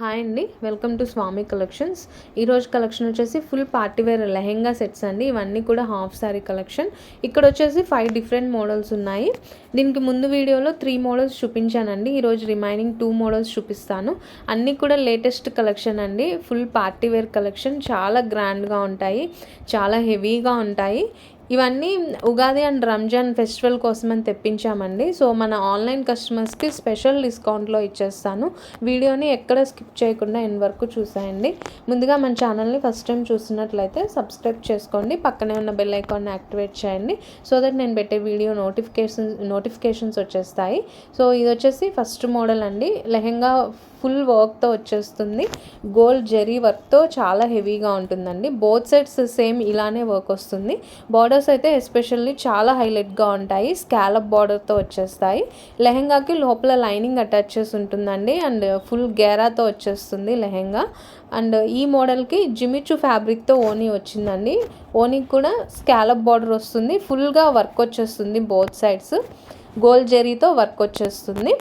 Hi అండి, welcome to Swamy collections. ఈరోజు collection వచ్చేసి ఫుల్ పార్టీవేర్ లెహెంగా సెట్స్ అండి. ఇవన్నీ కూడా హాఫ్ సారీ కలెక్షన్. ఇక్కడ వచ్చేసి 5 డిఫరెంట్ మోడల్స్ ఉన్నాయి. దీనికి ముందు వీడియోలో 3 మోడల్స్ చూపించానండి. ఈరోజు రిమైనింగ్ 2 మోడల్స్ చూపిస్తాను. అన్నీ కూడా లేటెస్ట్ కలెక్షన్ అండి. ఫుల్ పార్టీవేర్ కలెక్షన్, చాలా గ్రాండ్గా ఉంటాయి, చాలా హెవీగా ఉంటాయి. ఇవన్నీ ఉగాది అండ్ రంజాన్ ఫెస్టివల్ కోసమని తెప్పించామండి. సో మన ఆన్లైన్ కస్టమర్స్కి స్పెషల్ డిస్కౌంట్లో ఇచ్చేస్తాను. వీడియోని ఎక్కడ స్కిప్ చేయకుండా ఎండ్ వరకు చూసేయండి. ముందుగా మన ఛానల్ని ఫస్ట్ టైం చూస్తున్నట్లయితే సబ్స్క్రైబ్ చేసుకోండి, పక్కనే ఉన్న బెల్ ఐకాన్ని యాక్టివేట్ చేయండి. సో దట్ నేను పెట్టే వీడియో నోటిఫికేషన్స్ వచ్చేస్తాయి. సో ఇది వచ్చేసి ఫస్ట్ మోడల్ అండి. లెహెంగా ఫుల్ వర్క్తో వచ్చేస్తుంది. గోల్డ్ జెరీ వర్క్తో చాలా హెవీగా ఉంటుందండి. బోత్ సైడ్స్ సేమ్ ఇలానే వర్క్ వస్తుంది. బార్డర్స్ అయితే ఎస్పెషల్లీ చాలా హైలైట్గా ఉంటాయి. స్కాలప్ బార్డర్తో వచ్చేస్తాయి. లెహెంగాకి లోపల లైనింగ్ అటాచ్ చేసి ఉంటుందండి. అండ్ ఫుల్ గేరాతో వచ్చేస్తుంది లెహెంగా. అండ్ ఈ మోడల్కి జిమిచు ఫ్యాబ్రిక్తో ఓనీ వచ్చిందండి. ఓనీకి కూడా స్కాలప్ బార్డర్ వస్తుంది. ఫుల్గా వర్క్ వచ్చేస్తుంది. బోత్ సైడ్స్ గోల్డ్ జెరీతో వర్క్ వచ్చేస్తుంది.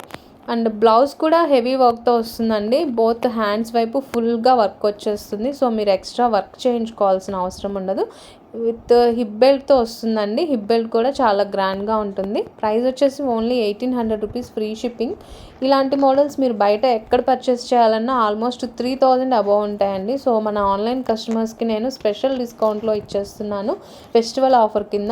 అండ్ బ్లౌజ్ కూడా హెవీ వర్క్తో వస్తుందండి. బోత్ హ్యాండ్స్ వైపు ఫుల్గా వర్క్ వచ్చేస్తుంది. సో మీరు ఎక్స్ట్రా వర్క్ చేయించుకోవాల్సిన అవసరం ఉండదు. విత్ హిప్ బెల్ట్తో వస్తుందండి. హిప్ బెల్ట్ కూడా చాలా గ్రాండ్గా ఉంటుంది. ప్రైస్ వచ్చేసి ఓన్లీ 1800 రూపీస్, ఫ్రీ షిప్పింగ్. ఇలాంటి మోడల్స్ మీరు బయట ఎక్కడ పర్చేస్ చేయాలన్నా ఆల్మోస్ట్ 3000 అబవ్ ఉంటాయండి. సో మన ఆన్లైన్ కస్టమర్స్కి నేను స్పెషల్ డిస్కౌంట్లో ఇచ్చేస్తున్నాను ఫెస్టివల్ ఆఫర్ కింద.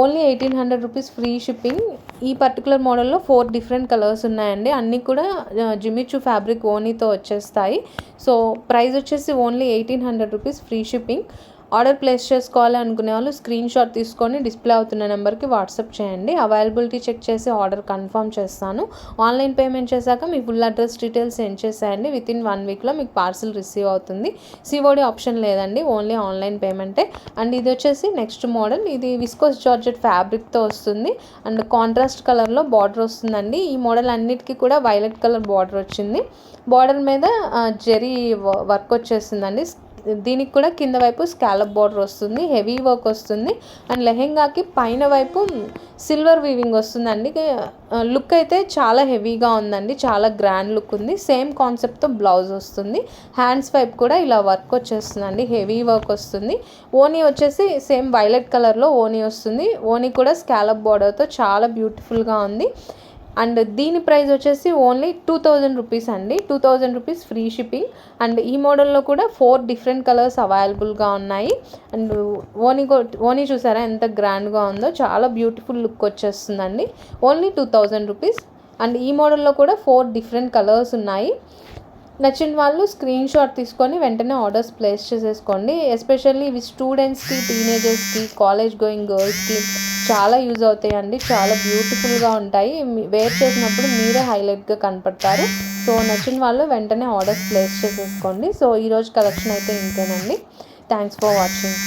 Only 1800 rupees, free shipping. ఈ పర్టికులర్ మోడల్లో 4 డిఫరెంట్ కలర్స్ ఉన్నాయండి. అన్నీ కూడా జిమిచు ఫ్యాబ్రిక్ ఓనీతో వచ్చేస్తాయి. సో ప్రైస్ వచ్చేసి only 1800 rupees, free shipping. Order place చేసుకోవాలి అనుకునే వాళ్ళు స్క్రీన్ షాట్ తీసుకొని డిస్ప్లే అవుతున్న నెంబర్కి వాట్సాప్ చేయండి. అవైలబిలిటీ చెక్ చేసి ఆర్డర్ కన్ఫర్మ్ చేస్తాను. ఆన్లైన్ పేమెంట్ చేశాక మీ ఫుల్ అడ్రస్ డీటెయిల్స్ సెండ్ చేసేయండి. వితిన్ 1 వీక్లో మీకు పార్సిల్ రిసీవ్ అవుతుంది. సిఓడి ఆప్షన్ లేదండి, ఓన్లీ ఆన్లైన్ పేమెంటే. అండ్ ఇది వచ్చేసి నెక్స్ట్ మోడల్. ఇది విస్కోస్ జార్జెట్ ఫ్యాబ్రిక్తో వస్తుంది. అండ్ కాంట్రాస్ట్ కలర్లో బార్డర్ వస్తుందండి. ఈ మోడల్ అన్నిటికీ కూడా వైలెట్ కలర్ బార్డర్ వచ్చింది. బార్డర్ మీద జెరీ వర్క్ వచ్చేసిందండి. దీనికి కూడా కింద వైపు స్కాలప్ బార్డర్ వస్తుంది. హెవీ వర్క్ వస్తుంది. అండ్ లెహెంగాకి పైన వైపు సిల్వర్ వీవింగ్ వస్తుందండి. లుక్ అయితే చాలా హెవీగా ఉందండి, చాలా గ్రాండ్ లుక్ ఉంది. సేమ్ కాన్సెప్ట్తో బ్లౌజ్ వస్తుంది. హ్యాండ్స్ వైపు కూడా ఇలా వర్క్ వచ్చేస్తుందండి, హెవీ వర్క్ వస్తుంది. ఓనీ వచ్చేసి సేమ్ వైలెట్ కలర్లో ఓనీ వస్తుంది. ఓనీ కూడా స్కాలప్ బార్డర్తో చాలా బ్యూటిఫుల్గా ఉంది. అండ్ దీని ప్రైస్ వచ్చేసి ఓన్లీ 2000 రూపీస్ అండి. 2000 రూపీస్, ఫ్రీ షిప్పింగ్. అండ్ ఈ మోడల్లో కూడా 4 డిఫరెంట్ కలర్స్ అవైలబుల్గా ఉన్నాయి. అండ్ ఓనీ చూసారా ఎంత గ్రాండ్గా ఉందో, చాలా బ్యూటిఫుల్ లుక్ వచ్చేస్తుందండి. Only 2000 rupees. అండ్ ఈ మోడల్లో కూడా 4 డిఫరెంట్ కలర్స్ ఉన్నాయి. నచ్చిన వాళ్ళు స్క్రీన్ షాట్ తీసుకొని వెంటనే ఆర్డర్స్ ప్లేస్ చేసేసుకోండి. ఎస్పెషల్లీ ఇవి స్టూడెంట్స్కి, టీనేజర్స్కి, కాలేజ్ గోయింగ్ గర్ల్స్కి చాలా యూజ్ అవుతాయండి. చాలా బ్యూటిఫుల్గా ఉంటాయి. వేర్ చేసినప్పుడు మీరే హైలైట్గా కనపడతారు. సో నచ్చిన వాళ్ళు వెంటనే ఆర్డర్స్ ప్లేస్ చేసేసుకోండి. సో ఈరోజు కలెక్షన్ అయితే ఇంతేనండి. Thanks for watching.